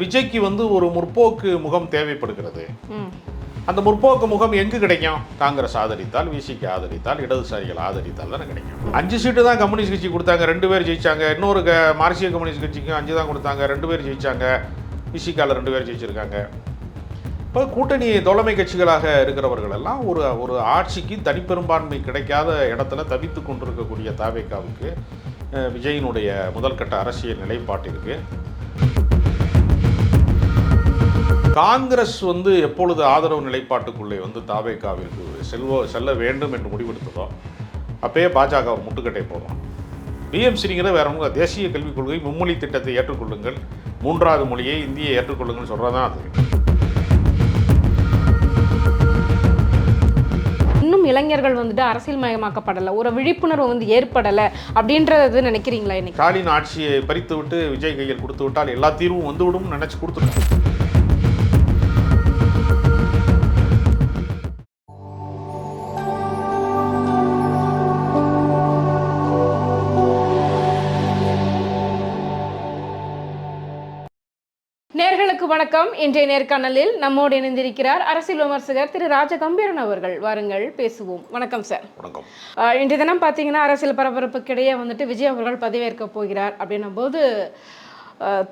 விஜய்க்கு வந்து ஒரு முற்போக்கு முகம் தேவைப்படுகிறது. அந்த முற்போக்கு முகம் எங்கு கிடைக்கும்? காங்கிரஸ் ஆதரித்தால், விசிக்கு ஆதரித்தால், இடதுசாரிகள் ஆதரித்தால் தானே கிடைக்கும். 5 சீட்டு தான் கம்யூனிஸ்ட் கட்சி கொடுத்தாங்க, 2 பேர் ஜெயிச்சாங்க. இன்னொரு மார்க்சிய கம்யூனிஸ்ட் கட்சிக்கு 5 தான் கொடுத்தாங்க, 2 பேர் ஜெயிச்சாங்க. விசிகால 2 பேர் ஜெயிச்சிருக்காங்க. இப்போ கூட்டணி தோழமை கட்சிகளாக இருக்கிறவர்கள் எல்லாம் ஒரு ஆட்சிக்கு தனிப்பெரும்பான்மை கிடைக்காத இடத்துல தவித்து கொண்டிருக்கக்கூடிய தாவேகாவுக்கு விஜயினுடைய முதல்கட்ட அரசியல் நிலைப்பாட்டிற்கு காங்கிரஸ் வந்து எப்பொழுது ஆதரவு நிலைப்பாட்டுக்குள்ளே வந்து தாவேகாவிற்கு செல்ல வேண்டும் என்று முடிவெடுத்ததோ அப்பயே பாஜக முட்டுக்கட்டை போடுறோம். பிஎம்சிங்கிற வேற ஒன்று தேசிய கல்விக் கொள்கை மும்மொழி திட்டத்தை ஏற்றுக்கொள்ளுங்கள், 3வது மொழியை இந்தியை ஏற்றுக்கொள்ளுங்கள் சொல்கிறதான் அது. இன்னும் இளைஞர்கள் வந்துட்டு அரசியல் மயமாக்கப்படலை, ஒரு விழிப்புணர்வு வந்து ஏற்படலை அப்படின்றது நினைக்கிறீங்களா? இன்னைக்கு ஸ்டாலின் ஆட்சியை பறித்து விட்டு விஜய் கையில் கொடுத்து விட்டால் எல்லா தீர்வும் வந்துவிடும் நினைச்சு கொடுத்துருக்கோம். நேர்களுக்கு வணக்கம். இன்றைய நேர்காணலில் நம்மோடு இணைந்திருக்கிறார் அரசியல் விமர்சகர் திரு ராஜகம்பீரன் அவர்கள். வாருங்கள் பேசுவோம். வணக்கம் சார். வணக்கம். இன்றைய தினம் பார்த்தீங்கன்னா அரசியல் பரபரப்புக்கிடையே வந்துட்டு விஜய் அவர்கள் பதவியேற்க போகிறார் அப்படின்னும் போது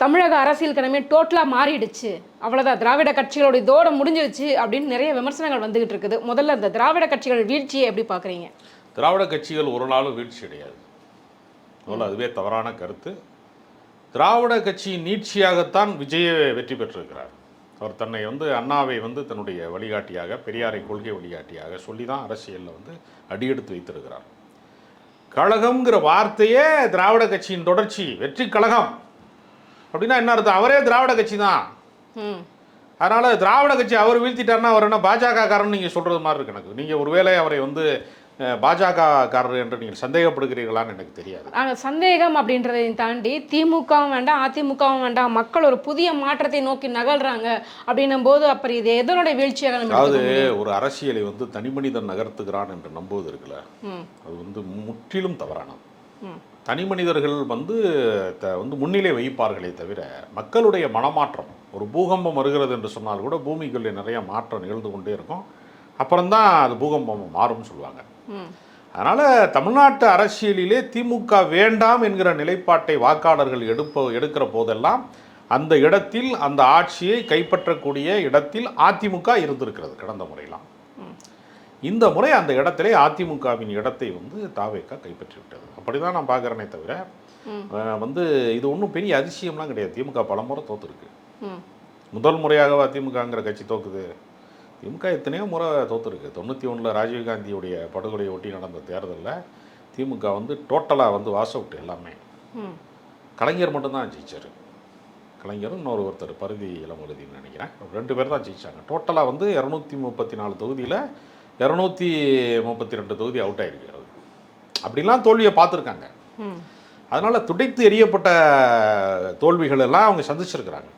தமிழக அரசியல் கிழமை டோட்டலாக மாறிடுச்சு, அவ்வளோதான், திராவிட கட்சிகளோட இதோட முடிஞ்சிடுச்சு அப்படின்னு நிறைய விமர்சனங்கள் வந்துகிட்டு இருக்குது. முதல்ல அந்த திராவிட கட்சிகள் வீழ்ச்சியை எப்படி பார்க்குறீங்க? திராவிட கட்சிகள் ஒரு நாளும் வீழ்ச்சி அடையாது, அதுவே தவறான கருத்து. திராவிட கட்சியின் நீட்சியாகத்தான் விஜயை வெற்றி பெற்றிருக்கிறார். அவர் தன்னை வந்து அண்ணாவை வந்து தன்னுடைய வழிகாட்டியாக, பெரியாரை கொள்கை வழிகாட்டியாக சொல்லி தான் அரசியலில் வந்து அடியெடுத்து வைத்திருக்கிறார். கழகம்ங்கிற வார்த்தையே திராவிட கட்சியின் தொடர்ச்சி. வெற்றி கழகம் அப்படின்னா என்ன அர்த்தம்? அவரே திராவிட கட்சி தான். அதனால் திராவிட கட்சி அவர் வீழ்த்திட்டார்னா அவர் என்ன பாஜக காரன்னு நீங்கள் சொல்கிறது மாதிரி இருக்கு எனக்கு. நீங்கள் ஒருவேளை அவரை வந்து பாஜக காரர் என்று நீங்கள் சந்தேகப்படுகிறீர்களான்னு எனக்கு தெரியாது. சந்தேகம் அப்படின்றதை தாண்டி திமுகவும் வேண்டாம், அதிமுகவும் வேண்டாம், மக்கள் ஒரு புதிய மாற்றத்தை நோக்கி நகல்றாங்க அப்படின்னும் போது அப்புறம் இது எதனுடைய வீழ்ச்சியாக? அதாவது ஒரு அரசியலை வந்து தனிமனிதன் நகர்த்துகிறான் என்று நம்புவது இருக்குல்ல, அது வந்து முற்றிலும் தவறானது. தனி மனிதர்கள் வந்து முன்னிலை வைப்பார்களே தவிர மக்களுடைய மனமாற்றம், ஒரு பூகம்பம் வருகிறது என்று சொன்னால் கூட பூமிக்குள்ளே நிறைய மாற்றம் நிகழ்ந்து கொண்டே இருக்கும், அப்புறம்தான் அது பூகம்பம் மாறும்னு சொல்லுவாங்க. அதனால் தமிழ்நாட்டு அரசியலிலே திமுக வேண்டாம் என்கிற நிலைப்பாட்டை வாக்காளர்கள் எடுக்கிற போதெல்லாம் அந்த இடத்தில், அந்த ஆட்சியை கைப்பற்றக்கூடிய இடத்தில் அதிமுக இருந்திருக்கிறது கடந்த முறையெல்லாம். இந்த முறை அந்த இடத்திலே அதிமுகவின் இடத்தை வந்து தாவேகா கைப்பற்றி விட்டது. அப்படி தான் நான் பார்க்குறேனே தவிர வந்து இது ஒன்றும் பெரிய அதிசயம்லாம் கிடையாது. திமுக பலமுறை தோற்றுருக்கு. முதல் முறையாக அதிமுகங்கிற கட்சி தோக்குது. திமுக எத்தனையோ முறை தோற்றுருக்கு. 91 ராஜீவ்காந்தியுடைய படுகொலையை ஒட்டி நடந்த தேர்தலில் திமுக வந்து டோட்டலாக வந்து வாஸ் அவுட் எல்லாமே. கலைஞர் மட்டும்தான் ஜெயிச்சார். கலைஞரும் இன்னொருத்தர் பருதி இளமொழுதின்னு நினைக்கிறேன், 2 பேர் தான் ஜெயிச்சாங்க. டோட்டலாக வந்து 234 தொகுதியில் 232 தொகுதி அவுட் ஆகிருக்கிறது. அப்படிலாம் தோல்வியை பார்த்துருக்காங்க. அதனால் துடைத்து எறியப்பட்ட தோல்விகள் எல்லாம் அவங்க சந்திச்சிருக்கிறாங்க.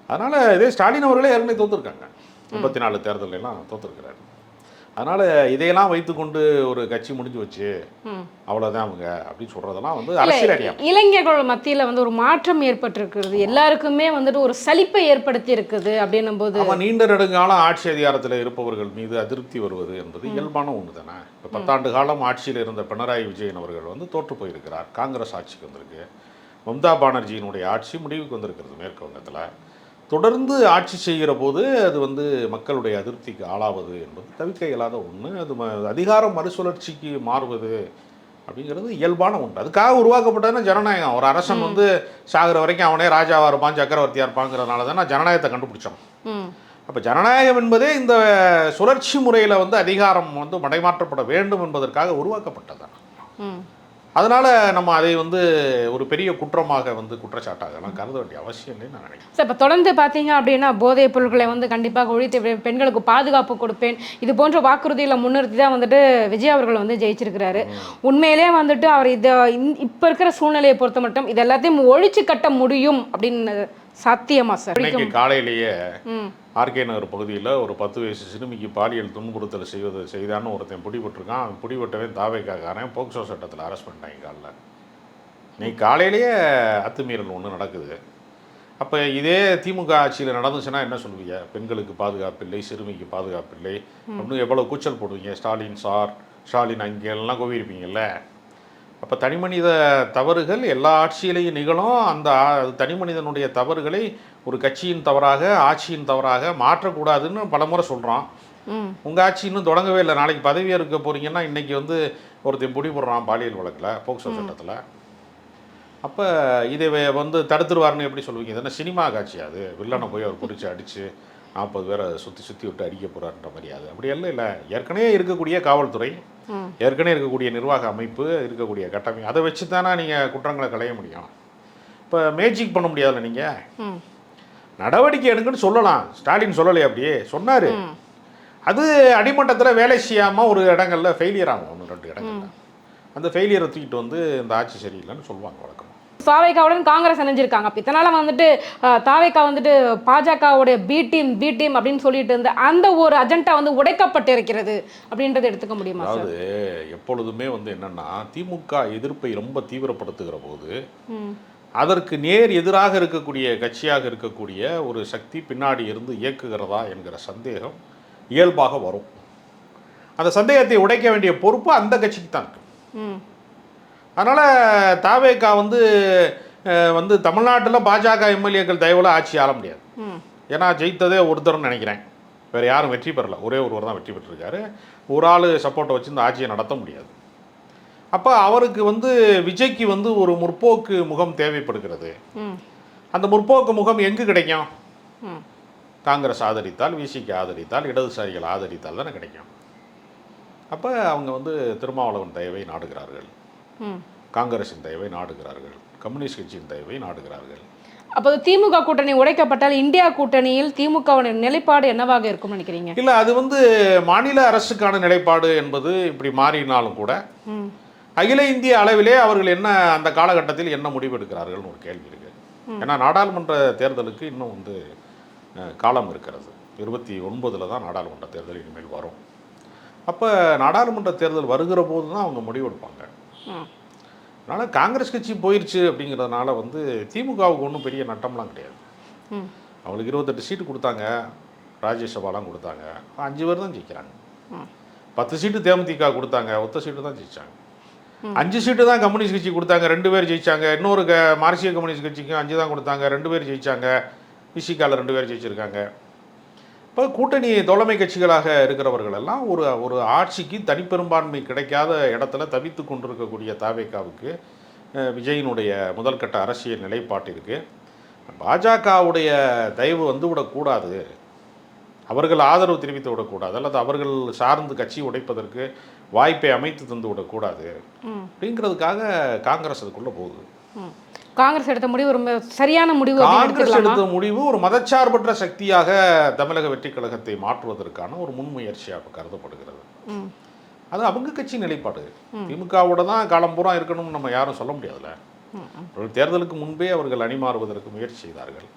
அதனால் இதே ஸ்டாலின் அவர்களே ஏற்கனவே தோற்றுருக்காங்க. 34 தேர்தலெல்லாம் தோற்றுருக்கிறாரு. அதனால் இதையெல்லாம் வைத்துக்கொண்டு ஒரு கட்சி முடிஞ்சு வச்சு அவ்வளோதான் அவங்க அப்படின்னு சொல்கிறதெல்லாம் வந்து அரசியல் அறியாமை. இளைஞர்கள் மத்தியில் வந்து ஒரு மாற்றம் ஏற்பட்டிருக்கிறது, எல்லாருக்குமே வந்துட்டு ஒரு சலிப்பை ஏற்படுத்தி இருக்குது அப்படின்னும் போது நம்ம நீண்ட நெடுங்காலம் ஆட்சி அதிகாரத்தில் இருப்பவர்கள் மீது அதிருப்தி வருவது என்பது இயல்பான ஒன்று தானே. இப்போ 10 ஆண்டு காலம் ஆட்சியில் இருந்த பினராயி விஜயன் அவர்கள் வந்து தோற்று போயிருக்கிறார். காங்கிரஸ் ஆட்சிக்கு வந்திருக்கு. மம்தா பானர்ஜியினுடைய ஆட்சி முடிவுக்கு வந்திருக்கிறது மேற்கு வங்கத்தில். தொடர்ந்து ஆட்சி செய்கிற போது அது வந்து மக்களுடைய அதிருப்திக்கு ஆளாவது என்பது தவிர்க்க இயலாத ஒன்று. அது அதிகாரம் மறுசுழற்சிக்கு மாறுவது அப்படிங்கிறது இயல்பான ஒன்று. அதுக்காக உருவாக்கப்பட்டதுன்னா ஜனநாயகம். ஒரு அரசன் வந்து சாகிற வரைக்கும் அவனே ராஜாவாக இருப்பான், சக்கரவர்த்தியாக இருப்பாங்கிறதுனால தானே ஜனநாயகத்தை கண்டுபிடிச்சோம். அப்போ ஜனநாயகம் என்பதே இந்த சுழற்சி முறையில் வந்து அதிகாரம் வந்து மடைமாற்றப்பட வேண்டும் என்பதற்காக உருவாக்கப்பட்டதான். அதனால் நம்ம அதை வந்து ஒரு பெரிய குற்றமாக வந்து குற்றச்சாட்டாகலாம் கருத வேண்டிய அவசியம் இல்லைன்னு நான் நினைக்கிறேன். சார், இப்போ தொடர்ந்து பார்த்தீங்க அப்படின்னா போதைப் பொருட்களை வந்து கண்டிப்பாக ஒழித்து பெண்களுக்கு பாதுகாப்பு கொடுப்பேன், இது போன்ற வாக்குறுதியில் முன்னிறுத்தி தான் வந்துட்டு விஜய் அவர்கள் வந்து ஜெயிச்சிருக்கிறாரு. உண்மையிலே வந்துட்டு அவர் இதை இப்போ இருக்கிற சூழ்நிலையை பொறுத்த மட்டும் இது எல்லாத்தையும் ஒழிச்சு கட்ட முடியும் அப்படின்னு சாத்தியமா சார்? இன்னைக்கு காலையிலேயே ஆர்கே நகர் பகுதியில் ஒரு 10 வயசு சிறுமிக்கு பாலியல் துன்புறுத்தல் செய்தான்னு ஒருத்தன் பிடிபட்டிருக்கான். அவன் பிடிபட்டவே தாவேக்காரன் போக்சோ சட்டத்தில் அரெஸ்ட் பண்ணிட்டாங்க. காலையில் இன்னைக்கு காலையிலேயே அத்துமீறல் ஒன்று நடக்குது. அப்போ இதே திமுக ஆட்சியில் நடந்துச்சுன்னா என்ன சொல்லுவீங்க? பெண்களுக்கு பாதுகாப்பு இல்லை, சிறுமிக்கு பாதுகாப்பு இல்லை அப்படின்னு எவ்வளோ கூச்சல் போடுவீங்க? ஸ்டாலின் சார், ஸ்டாலின் அங்கெல்லாம் கோவியிருப்பீங்கல்ல. அப்போ தனிமனித தவறுகள் எல்லா ஆட்சியிலையும் நிகழும். அந்த தனி மனிதனுடைய தவறுகளை ஒரு கட்சியின் தவறாக, ஆட்சியின் தவறாக மாற்றக்கூடாதுன்னு பலமுறை சொல்கிறோம். உங்கள் ஆட்சி இன்னும் தொடங்கவே இல்லை. நாளைக்கு பதவி இருக்க போகிறீங்கன்னா இன்றைக்கி வந்து ஒருத்தன் பிடி போடுறான் பாலியல் வழக்கில், போக்சோ சட்டத்தில். அப்போ இதை வந்து தடுத்துருவார்னு எப்படி சொல்லுவீங்க? இதெல்லாம் சினிமா காட்சியா? அது வில்லனை போய் அவர் பிடிச்சி அடித்து 40 பேரை சுற்றி விட்டு அடிக்க போகிறாருன்ற மாதிரியாது. அப்படி எல்லாம் இல்லை. ஏற்கனவே இருக்கக்கூடிய காவல்துறை, ஏற்கனவே இருக்கக்கூடிய நிர்வாக அமைப்பு, இருக்கக்கூடிய கட்டமைப்பு, அதை வச்சு தானே நீங்கள் குற்றங்களை களைய முடியும். இப்போ மேஜிக் பண்ண முடியாதுல்ல. நீங்கள் நடவடிக்கை எடுங்கன்னு சொல்லலாம். ஸ்டாலின் சொல்லலையே, அப்படியே சொன்னார். அது அடிமட்டத்தில் வேலை செய்யாமல் ஒரு இடங்களில் ஃபெயிலியர் ஆகும். 1-2 இடங்கள்ல அந்த ஃபெயிலியரை தூக்கிட்டு வந்து இந்த ஆட்சி சரியில்லைன்னு சொல்லுவாங்க வழக்கம். தாவேகாவுடன் காங்கிரஸ் இணைஞ்சிருக்காங்க. அப்போ இதனால வந்துட்டு தாவேகா வந்துட்டு பாஜகவுடைய பி டீம் அப்படின்னு சொல்லிட்டு இருந்த அந்த ஒரு அஜெண்டா வந்து உடைக்கப்பட்டு இருக்கிறது அப்படின்றத எடுத்துக்க முடியுமா? அதாவது எப்பொழுதுமே வந்து என்னன்னா, திமுக எதிர்ப்பை ரொம்ப தீவிரப்படுத்துகிற போது அதற்கு நேர் எதிராக இருக்கக்கூடிய கட்சியாக இருக்கக்கூடிய ஒரு சக்தி பின்னாடி இருந்து இயக்குகிறதா என்கிற சந்தேகம் இயல்பாக வரும். அந்த சந்தேகத்தை உடைக்க வேண்டிய பொறுப்பு அந்த கட்சிக்கு தான் இருக்கு. அதனால் தாவேகா வந்து தமிழ்நாட்டில் பாஜக எம்எல்ஏக்கள் தயவில் ஆட்சி ஆள முடியாது. ஏன்னா ஜெயித்ததே ஒருத்தர்னு நினைக்கிறேன். வேறு யாரும் வெற்றி பெறல. ஒரே ஒருவர் தான் வெற்றி பெற்றிருக்காரு. ஒரு ஆள் சப்போர்ட்டை வச்சு இந்த ஆட்சியை நடத்த முடியாது. அப்போ அவருக்கு வந்து விஜய்க்கு வந்து ஒரு முற்போக்கு முகம் தேவைப்படுகிறது. அந்த முற்போக்கு முகம் எங்கு கிடைக்கும்? காங்கிரஸ் ஆதரித்தால், விசிக்கு ஆதரித்தால், இடதுசாரிகள் ஆதரித்தால் தானே கிடைக்கும். அப்போ அவங்க வந்து திருமாவளவன் தயவை நாடுகிறார்கள், காங்கிரஸின் தயவை நாடுகிறார்கள், கம்யூனிஸ்ட் கட்சியின் தயவை நாடுகிறார்கள். அப்போ திமுக கூட்டணி உடைக்கப்பட்டால் இந்தியா கூட்டணியில் திமுகவுடைய நிலைப்பாடு என்னவாக இருக்கும்னு நினைக்கிறீங்க? இல்லை, அது வந்து மாநில அரசுக்கான நிலைப்பாடு என்பது இப்படி மாறினாலும் கூட அகில இந்திய அளவிலே அவர்கள் என்ன அந்த காலகட்டத்தில் என்ன முடிவெடுக்கிறார்கள்னு ஒரு கேள்வி இருக்குது. ஏன்னா நாடாளுமன்ற தேர்தலுக்கு இன்னும் வந்து காலம் இருக்கிறது. 29 தான் நாடாளுமன்ற தேர்தல் இனிமேல் வரும். அப்போ நாடாளுமன்ற தேர்தல் வருகிற போது தான் அவங்க முடிவெடுப்பாங்க. அதனால் காங்கிரஸ் கட்சி போயிடுச்சு அப்படிங்கிறதுனால வந்து திமுகவுக்கு ஒன்றும் பெரிய நட்டம்லாம் கிடையாது. அவங்களுக்கு 28 சீட்டு கொடுத்தாங்க, ராஜ்யசபாலாம் கொடுத்தாங்க, 5 பேர் தான் ஜெயிக்கிறாங்க. 10 சீட்டு தேமுதிக கொடுத்தாங்க, ஒத்த சீட்டு தான் ஜெயிச்சாங்க. 5 சீட்டு தான் கம்யூனிஸ்ட் கட்சி கொடுத்தாங்க, 2 பேர் ஜெயிச்சாங்க. இன்னொரு மார்க்சிய கம்யூனிஸ்ட் கட்சிக்கும் 5 தான் கொடுத்தாங்க, 2 பேர் ஜெயிச்சாங்க. விசிகாவில் 2 பேர் ஜெயிச்சிருக்காங்க. இப்போ கூட்டணி தோழமை கட்சிகளாக இருக்கிறவர்கள் எல்லாம் ஒரு ஆட்சிக்கு தனிப்பெரும்பான்மை கிடைக்காத இடத்துல தவித்து கொண்டிருக்கக்கூடிய தாவேகாவுக்கு விஜயினுடைய முதல்கட்ட அரசியல் நிலைப்பாட்டிற்கு பாஜகவுடைய தயவு வந்து விடக்கூடாது, அவர்கள் ஆதரவு தெரிவித்து விடக்கூடாது, அல்லது அவர்கள் சார்ந்து கட்சி உடைப்பதற்கு வாய்ப்பை அமைத்து தந்து விடக்கூடாது அப்படிங்கிறதுக்காக காங்கிரஸ் அதுக்குள்ளே போகுது. காங்கிரஸ் எடுத்த முடிவு ஒரு சரியான முடிவு. காங்கிரஸ் எடுத்த முடிவு ஒரு மதச்சார்பற்ற சக்தியாக தமிழக வெற்றி கழகத்தை மாற்றுவதற்கான ஒரு முன்முயற்சியாக கருதப்படுகிறது. அது அவங்க கட்சி நிலைப்பாடு. திமுகவோட தான் காலம் பூரா இருக்கணும்னு நம்ம யாரும் சொல்ல முடியாதுல்ல. தேர்தலுக்கு முன்பே அவர்கள் அணிமாறுவதற்கு முயற்சி செய்தார்கள்.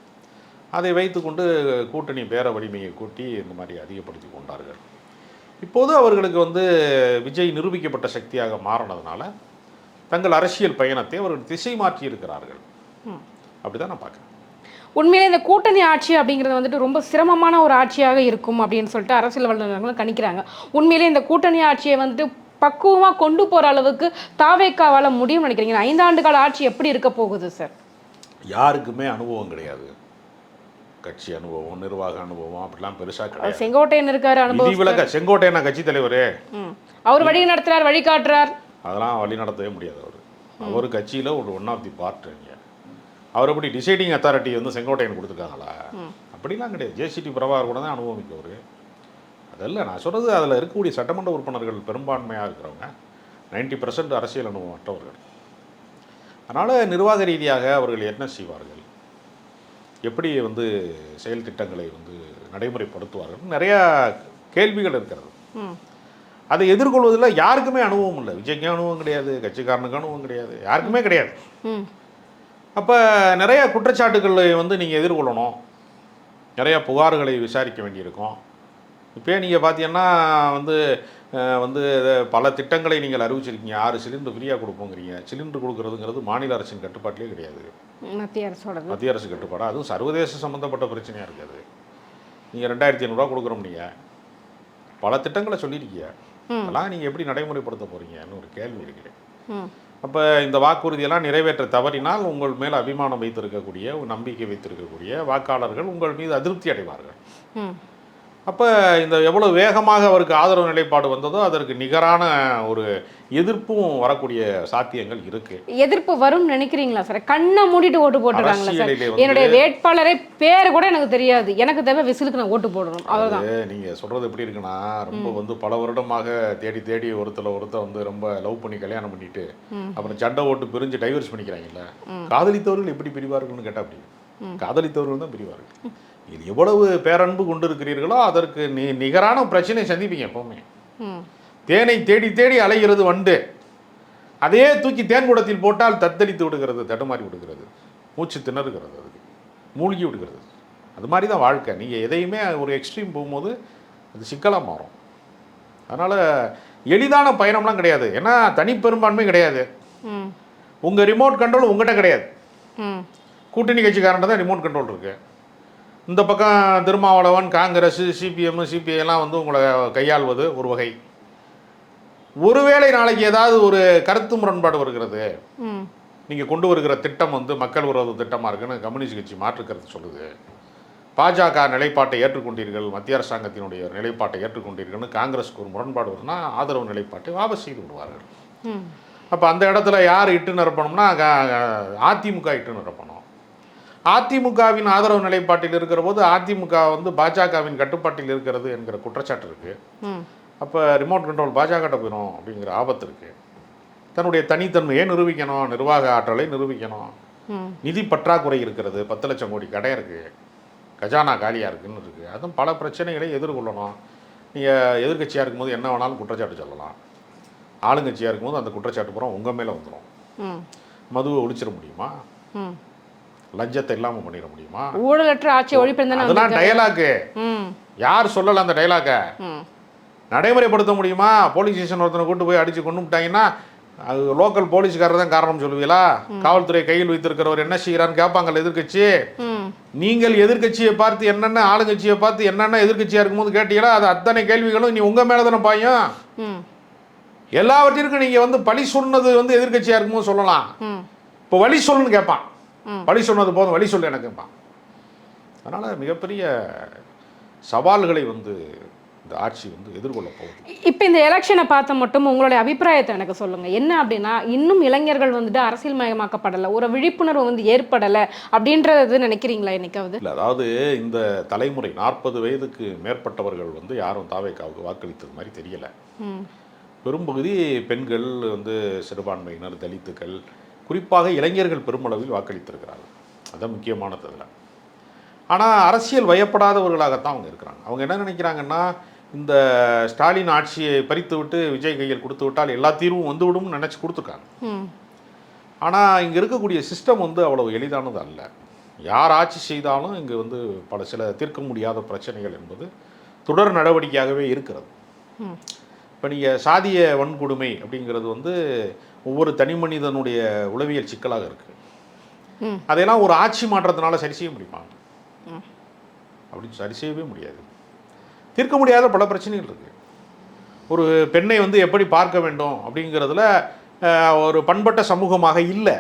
அதை வைத்துக்கொண்டு கூட்டணி பேர வலிமையை கூட்டி இந்த மாதிரி அதிகப்படுத்தி கொண்டார்கள். இப்போது அவர்களுக்கு வந்து விஜய் நிரூபிக்கப்பட்ட சக்தியாக மாறினதுனால தங்கள் அரசியல் பயணத்தை அவர்கள் திசை மாற்றி இருக்கிறார்கள். அப்படிதான் நான் பார்க்குறேன். உண்மையிலே இந்த கூட்டணி ஆட்சி அப்படிங்கிறது வந்துட்டு ரொம்ப சிரமமான ஒரு ஆட்சியாக இருக்கும் அப்படின்னு சொல்லிட்டு அரசியல் வல்லுநர்களும் கணிக்கிறாங்க. உண்மையிலே இந்த கூட்டணி ஆட்சியை வந்துட்டு பக்குவமாக கொண்டு போகிற அளவுக்கு தாவேகாவால் முடியும்னு நினைக்கிறீங்க? 5 ஆண்டு கால ஆட்சி எப்படி இருக்க போகுது சார்? யாருக்குமே அனுபவம் கிடையாது. கட்சி அனுபவம், நிர்வாக அனுபவம் அப்படிலாம் பெருசாக கிடையாது. செங்கோட்டையன் இருக்காரு அனுபவம். செங்கோட்டையன் கட்சி தலைவர், அவர் வழி நடத்துறார், வழிகாட்டுறார். அதெல்லாம் வழி நடத்தவே முடியாது. அவர் கட்சியில் ஒரு ஒன் ஆஃப் தி பார்ட். அவர் எப்படி டிசைடிங் அத்தாரிட்டி வந்து செங்கோட்டையன் கொடுத்துருக்காங்களா? அப்படிலாம் கிடையாது. ஜேசிடி பிரபாகர் கூட தான் அனுபவிக்கவர். அதெல்லாம் நான் சொல்கிறது, அதில் இருக்கக்கூடிய சட்டமன்ற உறுப்பினர்கள் பெரும்பான்மையாக இருக்கிறவங்க 90% அரசியல் அனுபவம் மற்றவர்கள். அதனால் நிர்வாக ரீதியாக அவர்கள் என்ன செய்வார்கள், எப்படி வந்து செயல் திட்டங்களை வந்து நடைமுறைப்படுத்துவார்கள், நிறையா கேள்விகள் இருக்கிறது. அதை எதிர்கொள்வதில் யாருக்குமே அனுபவம் இல்லை. விஜய்க்கு அனுபவம் கிடையாது, கட்சிக்காரனுக்கு அனுபவம் கிடையாது, யாருக்குமே கிடையாது. அப்போ நிறைய குற்றச்சாட்டுகளை வந்து நீங்கள் எதிர்கொள்ளணும், நிறையா புகார்களை விசாரிக்க வேண்டியிருக்கும். இப்போ நீங்கள் பார்த்தீங்கன்னா வந்து வந்து பல திட்டங்களை நீங்கள் அறிவிச்சிருக்கீங்க. 6 சிலிண்டர் ஃப்ரீயாக கொடுப்போங்கிறீங்க. சிலிண்டர் கொடுக்குறதுங்கிறது மாநில அரசின் கட்டுப்பாட்டிலே கிடையாது, மத்திய அரசோடது. மத்திய அரசு கட்டுப்பாடு. அதுவும் சர்வதேச சம்மந்தப்பட்ட பிரச்சனையாக இருக்குது. நீங்கள் 2500 கொடுக்குறோம். நீங்கள் பல திட்டங்களை சொல்லியிருக்கீங்க. அதெல்லாம் நீங்கள் எப்படி நடைமுறைப்படுத்த போகிறீங்கன்னு ஒரு கேள்வி இருக்குது. அப்போ இந்த வாக்குறுதியெல்லாம் நிறைவேற்ற தவறினால் உங்கள் மேல் அபிமானம் வைத்திருக்கக்கூடிய, நம்பிக்கை வைத்திருக்கக்கூடிய வாக்காளர்கள் உங்கள் மீது அதிருப்தி அடைவார்கள். அப்போ இந்த எவ்வளோ வேகமாக அவருக்கு ஆதரவு நிலைப்பாடு வந்ததோ அதற்கு நிகரான ஒரு எதிர்ப்பும் வரக்கூடிய சாத்தியங்கள் இருக்கு. எதிர்ப்பு வரும்னு நினைக்கிறீங்களா சார்? கண்ணை மூடிட்டு ஓட்டு போட்டுருக்காங்களா சார்? என்னுடைய வேட்பாளரை பேர் கூட எனக்கு தெரியாது, எனக்கு தேவை விசிலுக்கு நான் ஓட்டு போடணும், அவ்வளோதான். நீங்கள் சொல்கிறது எப்படி இருக்குன்னா, ரொம்ப வந்து பல வருடமாக தேடி தேடி ஒருத்தர் வந்து ரொம்ப லவ் பண்ணி கல்யாணம் பண்ணிட்டு அப்புறம் சண்டை ஓட்டு பிரிஞ்சு டைவர்ஸ் பண்ணிக்கிறாங்கல்ல. காதலித்தவர்கள் எப்படி பிரிவார்கள்னு கேட்டால் அப்படி காதலித்தவர்கள் தான் பிரிவார்கள். இது எவ்வளவு பேரன்பு கொண்டு இருக்கிறீர்களோ அதற்கு நிகரான பிரச்சனையை சந்திப்பீங்க. எப்பவுமே தேனை தேடி தேடி அலைகிறது வண்டு, அதையே தூக்கி தேன் குடத்தில் போட்டால் தத்தளித்து விடுகிறது, தடுமாறி விடுகிறது, மூச்சு திணறுகிறது, அதுக்கு மூழ்கி விடுகிறது. அது மாதிரி தான் வாழ்க்கை. நீங்கள் எதையுமே ஒரு எக்ஸ்ட்ரீம் போகும்போது அது சிக்கலாக மாறும். அதனால் எளிதான பயணம்லாம் கிடையாது. ஏன்னா தனிப்பெரும்பான்மை கிடையாது. உங்கள் ரிமோட் கண்ட்ரோல் உங்கள்கிட்ட கிடையாது. கூட்டணி கட்சிக்காரன்ட்ட தான் ரிமோட் கண்ட்ரோல் இருக்குது. இந்த பக்கம் திருமாவளவன், காங்கிரஸ், சிபிஎம், சிபிஐலாம் வந்து உங்களை கையாள்வது ஒரு வகை. ஒருவேளை நாளைக்கு ஏதாவது ஒரு கருத்து முரண்பாடு வருகிறது, நீங்கள் கொண்டு வருகிற திட்டம் வந்து மக்கள் விரோத திட்டமாக இருக்குன்னு கம்யூனிஸ்ட் கட்சி மாற்று கருத்து சொல்லுது, பாஜக நிலைப்பாட்டை ஏற்றுக்கொண்டீர்கள், மத்திய அரசாங்கத்தினுடைய நிலைப்பாட்டை ஏற்றுக்கொண்டீர்கள்னு காங்கிரஸுக்கு ஒரு முரண்பாடு வருதுன்னா ஆதரவு நிலைப்பாட்டை வாபஸ் செய்து விடுவார்கள். அப்போ அந்த இடத்துல யார் இட்டு நிரப்பணும்னா அதிமுக இட்டு நிரப்பணும். அதிமுகவின் ஆதரவு நிலைப்பாட்டில் இருக்கிற போது அதிமுக வந்து பாஜகவின் கட்டுப்பாட்டில் இருக்கிறது என்கிற குற்றச்சாட்டு இருக்குது. அப்போ ரிமோட் கண்ட்ரோல் பாஜகட்ட போயிடும் அப்படிங்கிற ஆபத்து இருக்குது. தன்னுடைய தனித்தன்மையை நிரூபிக்கணும், நிர்வாக ஆற்றலை நிரூபிக்கணும். நிதி பற்றாக்குறை இருக்கிறது, 10 லட்சம் கோடி கடை இருக்குது, கஜானா காலியாக இருக்குன்னு இருக்குது. அதுவும் பல பிரச்சனைகளை எதிர்கொள்ளணும். நீங்கள் எதிர்கட்சியாக இருக்கும்போது என்ன வேணாலும் குற்றச்சாட்டு சொல்லலாம். ஆளுங்கட்சியாக இருக்கும்போது அந்த குற்றச்சாட்டு பூரா உங்கள் மேலே வந்துடும். மதுவை ஒழிச்சிட முடியுமா? லஞ்சத்தை இல்லாமல் பண்ணிட முடியுமா? ஊழலற்ற ஆட்சி ஒழிப்பு. அதெல்லாம் டயலாக்கு. யார் சொல்லல அந்த டைலாக்கை? நடைமுறைப்படுத்த முடியுமா? போலீஸ் ஸ்டேஷன் ஒருத்தனை கூட்டு போய் அடித்து கொண்டு விட்டாங்கன்னா அது லோக்கல் போலீஸ்காரர் தான் காரணம் சொல்லுவீங்களா? காவல்துறை கையில் வைத்திருக்கிறவர் என்ன செய்கிறான்னு கேட்பாங்கல்ல எதிர்கட்சி. நீங்கள் எதிர்கட்சியை பார்த்து என்னென்ன, ஆளுங்கட்சியை பார்த்து என்னென்ன எதிர்கட்சியாக இருக்கும்போது கேட்டீங்களா? அது அத்தனை கேள்விகளும் நீ உங்கள் மேலே தானே பாயும். எல்லாவற்றிற்கும் நீங்கள் வந்து பழி சொன்னது வந்து எதிர்கட்சியாக இருக்கும்போது சொல்லலாம். இப்போ வழி சொல்லுன்னு கேட்பான். வழி சொன்னது போதும், வழி சொல்லு எனக்குப்பான். அதனால் மிகப்பெரிய சவால்களை வந்து இந்த ஆட்சி வந்து எதிர்கொள்ள போகுது. இப்போ இந்த எலெக்ஷனை பார்த்த மட்டும் உங்களுடைய அபிப்பிராயத்தை எனக்கு சொல்லுங்கள். என்ன அப்படின்னா, இன்னும் இளைஞர்கள் வந்துட்டு அரசியல் மயமாக்கப்படலை, ஒரு விழிப்புணர்வு வந்து ஏற்படலை அப்படின்றது நினைக்கிறீங்களா என்னைக்காவது? இல்லை, அதாவது இந்த தலைமுறை 40 வயதுக்கு மேற்பட்டவர்கள் வந்து யாரும் தாவேக்காவுக்கு வாக்களித்தது மாதிரி தெரியலை. பெரும்பகுதி பெண்கள் வந்து சிறுபான்மையினர், தலித்துக்கள், குறிப்பாக இளைஞர்கள் பெருமளவில் வாக்களித்திருக்கிறார்கள். அதுதான் முக்கியமானது அதில். ஆனால் அரசியல் வயப்படாதவர்களாகத்தான் அவங்க இருக்கிறாங்க. அவங்க என்ன நினைக்கிறாங்கன்னா, இந்த ஸ்டாலின் ஆட்சியை பறித்து விட்டு விஜய் கையில் கொடுத்து விட்டால் எல்லா தீர்வும் வந்துவிடும் நினச்சி கொடுத்துருக்காங்க. ஆனால் இங்கே இருக்கக்கூடிய சிஸ்டம் வந்து அவ்வளவு எளிதானது அல்ல. யார் ஆட்சி செய்தாலும் இங்கே வந்து சில தீர்க்க முடியாத பிரச்சனைகள் என்பது தொடர் நடவடிக்கையாகவே இருக்கிறது. இப்போ நீங்கள் சாதிய வன்கொடுமை அப்படிங்கிறது வந்து ஒவ்வொரு தனி மனிதனுடைய உளவியல் சிக்கலாக இருக்குது. அதையெல்லாம் ஒரு ஆட்சி மாற்றத்தினால சரி செய்ய முடியுமா? அப்படின்னு சரி செய்யவே முடியாது. தீர்க்க முடியாத பல பிரச்சனைகள் இருக்குது. ஒரு பெண்ணை வந்து எப்படி பார்க்க வேண்டும் அப்படிங்கிறதுல ஒரு பண்பட்ட சமூகமாக இல்லை.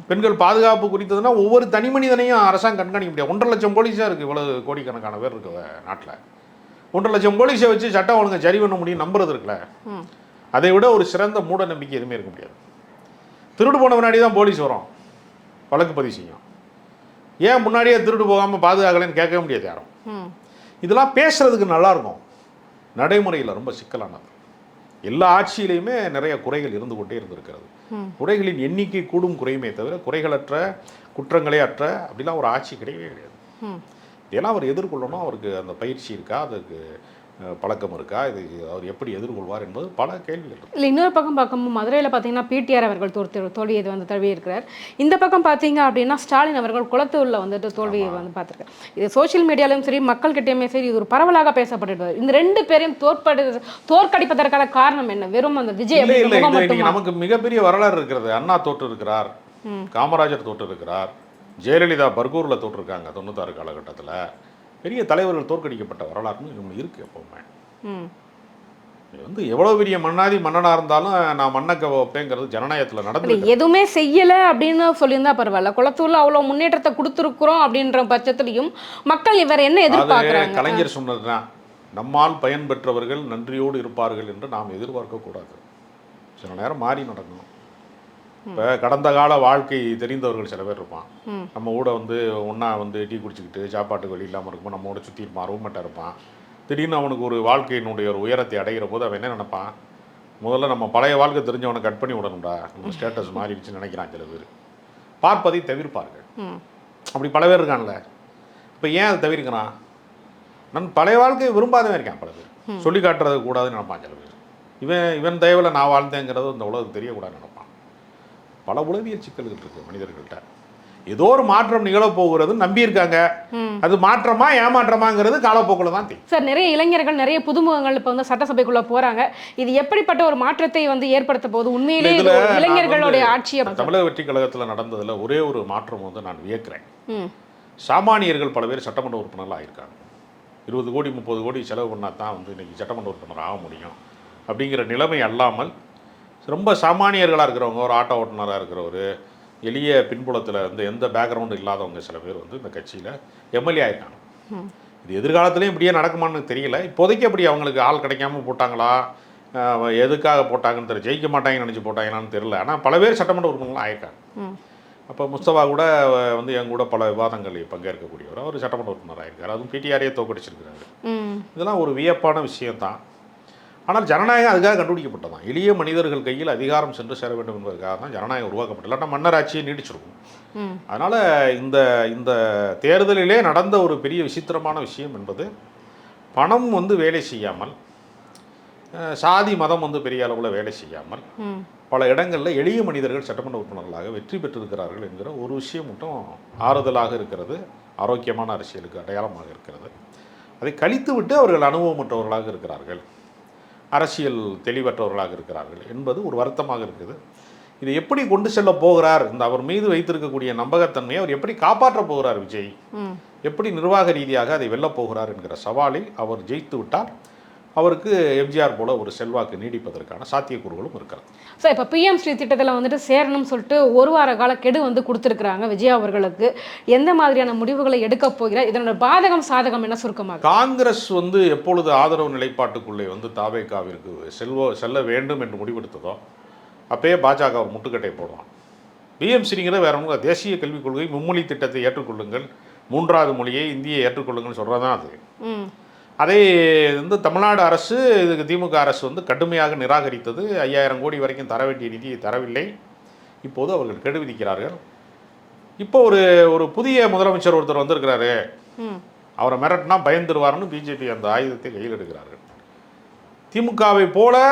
பெண்கள் பாதுகாப்பு குறித்ததுன்னா ஒவ்வொரு தனி மனிதனையும் அரசாங்கம் கண்காணிக்க முடியாது. 1.5 லட்சம் போலீஸாக இருக்குது. இவ்வளவு கோடிக்கணக்கான பேர் இருக்கு நாட்டில். 1.5 லட்சம் போலீஸை வச்சு சட்டம் ஒழுங்கை சரி பண்ண முடியும் நம்புறது இருக்குல்ல. அதை விட ஒரு சிறந்த மூட நம்பிக்கை எதுவுமே இருக்க முடியாது. திருடு போன முன்னாடி தான் போலீஸ் வரும், வழக்கு பதிவு செய்யும். ஏன் முன்னாடியே திருடு போகாமல் பாதுகாக்கலைன்னு கேட்கவே முடியாது யாரும். இதெல்லாம் பேசுறதுக்கு நல்லாயிருக்கும், நடைமுறையில் ரொம்ப சிக்கலானது. எல்லா ஆட்சியிலையுமே நிறைய குறைகள் இருந்து கொண்டே இருந்திருக்கிறது. குறைகளின் எண்ணிக்கை கூடும் குறையுமே தவிர குறைகளற்ற, குற்றங்களே அற்ற அப்படிலாம் ஒரு ஆட்சி கிடையவே கிடையாது. இதெல்லாம் அவர் எதிர்கொள்ளணும். அவருக்கு அந்த பயிற்சி இருக்கா, அதுக்கு பழக்கம் இருக்கா, இது அவர் எப்படி எதிர்கொள்வார் என்பது பல கேள்விகள் இருக்கு. இல்லை, இன்னொரு பக்கம் பார்க்கும்போது மதுரையில் பார்த்தீங்கன்னா பிடிஆர் அவர்கள் தோல்வியை வந்து தழுவி இருக்கிறார். இந்த பக்கம் பார்த்தீங்க அப்படின்னா ஸ்டாலின் அவர்கள் குளத்தூரில் வந்துட்டு தோல்வியை வந்து பார்த்துருக்காரு. இது சோஷியல் மீடியாலையும் சரி மக்கள்கிட்டயுமே சரி இது ஒரு பரவலாக பேசப்பட்டு. இந்த 2 பேரையும் தோற்கடிப்பதற்கான காரணம் என்ன? வெறும் அந்த விஜய் நமக்கு மிகப்பெரிய வரலாறு இருக்கிறது. அண்ணா தோற்று இருக்கிறார், காமராஜர் தோற்று இருக்கிறார், ஜெயலலிதா பர்கூரில் தோற்றுருக்காங்க 96 காலகட்டத்தில். பெரிய தலைவர்கள் தோற்கடிக்கப்பட்ட வரலாறுன்னு இன்னும் இருக்குது. எப்போவுமே வந்து எவ்வளோ பெரிய மன்னனாக இருந்தாலும் நான் மன்னக்க வைப்பேங்கிறது ஜனநாயகத்தில் நடந்து எதுவுமே செய்யலை அப்படின்னு சொல்லியிருந்தா பரவாயில்ல. குளத்தூரில் அவ்வளோ முன்னேற்றத்தை கொடுத்துருக்குறோம் அப்படின்ற பட்சத்துலையும் மக்கள் இவர் என்ன எதிர்பார்க்குறாங்க? கலைஞர் சொன்னதுதான், நம்மால் பயன்பெற்றவர்கள் நன்றியோடு இருப்பார்கள் என்று நாம் எதிர்பார்க்கக்கூடாது. சில நேரம் மாறி நடக்கணும். இப்போ கடந்த கால வாழ்க்கை தெரிந்தவர்கள் சில பேர் இருப்பான். நம்ம கூட வந்து ஒன்றா வந்து டீ குடிச்சிக்கிட்டு சாப்பாட்டுக்கு வழி இல்லாமல் இருக்கும்போது நம்ம கூட சுற்றி இருப்பான், ரூம்மேட்டாக இருப்பான். திடீர்னு அவனுக்கு ஒரு வாழ்க்கையினுடைய ஒரு உயரத்தை அடைகிற போது அவன் என்ன நினைப்பான், முதல்ல நம்ம பழைய வாழ்க்கை தெரிஞ்சவனை கட் பண்ணி விடணும்டா, நம்ம ஸ்டேட்டஸ் மாறிடுச்சுன்னு நினைக்கிறான் சில பேர். பார்ப்பதை தவிர்ப்பார்கள். அப்படி பல பேர் இருக்கான்ல. இப்போ ஏன் அதை தவிர்க்கிறான்? நான் பழைய வாழ்க்கையை விரும்பாதவன் இருக்கேன். பல பேர் சொல்லி காட்டுறது கூடாதுன்னு நினைப்பான் சில பேர். இவன் தயவில் நான் வாழ்ந்தேங்கிறது இந்த உலகத்துக்கு தெரியக்கூடாதுன்னு நினைப்பான். பல உளவியல் சிக்கல்கள் இருக்குது மனிதர்கள்ட்ட. ஏதோ ஒரு மாற்றம் நிகழப்போகிறது நம்பியிருக்காங்க. அது மாற்றமா ஏமாற்றமாங்கிறது காலப்போக்கில் தான் தெரியும். சார், நிறைய இளைஞர்கள் நிறைய புதுமுகங்கள் இப்போ வந்து சட்டசபைக்குள்ள போறாங்க. இது எப்படிப்பட்ட ஒரு மாற்றத்தை வந்து ஏற்படுத்த போகுது? உண்மையிலே இளைஞர்களுடைய ஆட்சியை தமிழக வெற்றி கழகத்தில் நடந்ததில் ஒரே ஒரு மாற்றம் வந்து நான் வியக்கிறேன். சாமானியர்கள் பல பேர் சட்டமன்ற உறுப்பினர்கள் ஆகியிருக்காங்க. 20 கோடி 30 கோடி செலவு பண்ணால் தான் வந்து இன்னைக்கு சட்டமன்ற உறுப்பினர் ஆக முடியும் அப்படிங்கிற நிலைமை அல்லாமல் ரொம்ப சாமானியர்களாக இருக்கிறவங்க, ஒரு ஆட்டோ ஓட்டுநராக இருக்கிறவர், எளிய பின்புலத்தில் வந்து எந்த பேக்ரவுண்டும் இல்லாதவங்க சில பேர் வந்து இந்த கட்சியில் எம்எல்ஏ ஆகிருக்காங்க. இது எதிர்காலத்துலேயும் இப்படியே நடக்குமான்னு தெரியல. இப்போதைக்கு அப்படி அவங்களுக்கு ஆள் கிடைக்காம போட்டாங்களா, எதுக்காக போட்டாங்கன்னு தெரியல, ஜெயிக்க மாட்டாங்கன்னு நினச்சி போட்டாங்களான்னு தெரியல. ஆனால் பல பேர் சட்டமன்ற உறுப்பினர்களாக ஆயிருக்காங்க. அப்போ முஸ்தபா கூட வந்து என் கூட பல விவாதங்களில் பங்கேற்கக்கூடியவர், அவர் சட்டமன்ற உறுப்பினர் ஆயிருக்கார். அதுவும் பிடிஆரையே தோக்கடிச்சிருக்கிறாரு. இதெல்லாம் ஒரு வியப்பான விஷயம்தான். ஆனால் ஜனநாயகம் அதுக்காக கண்டுபிடிக்கப்பட்டதான். எளிய மனிதர்கள் கையில் அதிகாரம் சென்று சேர வேண்டும் என்பதற்காக தான் ஜனநாயகம் உருவாக்கப்பட்டது. இல்லாட்டா மன்னராட்சியை நீடிச்சிருக்கும். அதனால் இந்த இந்த தேர்தலிலே நடந்த ஒரு பெரிய விசித்திரமான விஷயம் என்பது, பணம் வந்து வேலை செய்யாமல், சாதி மதம் வந்து பெரிய அளவில் வேலை செய்யாமல் பல இடங்களில் எளிய மனிதர்கள் சட்டமன்ற உறுப்பினர்களாக வெற்றி பெற்றிருக்கிறார்கள் என்கிற ஒரு விஷயம் மட்டும் ஆறுதலாக இருக்கிறது. ஆரோக்கியமான அரசியலுக்கு அடையாளமாக இருக்கிறது. அதை கழித்து விட்டு அவர்கள் அனுபவமற்றவர்களாக இருக்கிறார்கள், அரசியல் தெளிவற்றவர்களாக இருக்கிறார்கள் என்பது ஒரு வருத்தமாக இருக்குது. இதை எப்படி கொண்டு செல்ல போகிறார், இந்த அவர் மீது வைத்திருக்கக்கூடிய நம்பகத்தன்மையை அவர் எப்படி காப்பாற்றப் போகிறார் விஜய், எப்படி நிர்வாக ரீதியாக அதை வெல்லப் போகிறார் என்கிற சவாலில் அவர் ஜெயித்து விட்டார். அவருக்கு எம்ஜிஆர் போல ஒரு செல்வாக்கு நீடிப்பதற்கான சாத்தியக்கூறுகளும் இருக்கிறது. ஸோ இப்போ பிஎம் ஸ்ரீ திட்டத்தில் வந்துட்டு சேரணும்னு சொல்லிட்டு ஒரு வார கால கெடு வந்து கொடுத்துருக்குறாங்க விஜய் அவர்களுக்கு. எந்த மாதிரியான முடிவுகளை எடுக்க போகிறார்? இதனோட பாதகம் சாதகம் என்ன சுருக்கமாக? காங்கிரஸ் வந்து எப்பொழுது ஆதரவு நிலைப்பாட்டுக்குள்ளே வந்து தாவேகாவிற்கு செல்ல வேண்டும் என்று முடிவெடுத்ததோ அப்பயே பாஜக ஒரு முட்டுக்கட்டை போடுவான். பிஎம் ஸ்ரீங்கிற வேற ஒன்று தேசிய கல்விக் கொள்கை, மும்மொழி திட்டத்தை ஏற்றுக்கொள்ளுங்கள், 3வது மொழியை இந்தியை ஏற்றுக்கொள்ளுங்கள் சொல்கிறதான் அது. அதை வந்து தமிழ்நாடு அரசு, இதுக்கு திமுக அரசு வந்து கடுமையாக நிராகரித்தது. 5000 கோடி வரைக்கும் தர வேண்டிய நிதியை தரவில்லை. இப்போது அவர்கள் கெடு விதிக்கிறார்கள். இப்போ ஒரு புதிய முதலமைச்சர் ஒருத்தர் வந்திருக்கிறாரு, அவரை மிரட்டினா பயந்துருவார்னு பிஜேபி அந்த ஆயுதத்தை கையில் எடுக்கிறார்கள். திமுகவை போல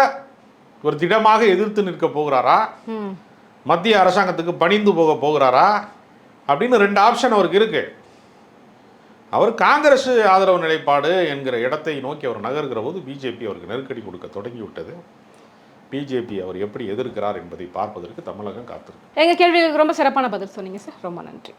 ஒரு திடமாக எதிர்த்து நிற்க போகிறாரா, மத்திய அரசாங்கத்துக்கு பணிந்து போகிறாரா அப்படின்னு 2 ஆப்ஷன் அவருக்கு இருக்கு. அவர் காங்கிரஸ் ஆதரவு நிலைப்பாடு என்கிற இடத்தை நோக்கி அவர் நகர்கிற போது பிஜேபி அவருக்கு நெருக்கடி கொடுக்க தொடங்கிவிட்டது. பிஜேபி அவர் எப்படி எதிர்க்கிறார் என்பதை பார்ப்பதற்கு தமிழகம் காத்திருக்கு. எங்கள் கேள்விகளுக்கு ரொம்ப சிறப்பான பதில் சொன்னீங்க சார், ரொம்ப நன்றி.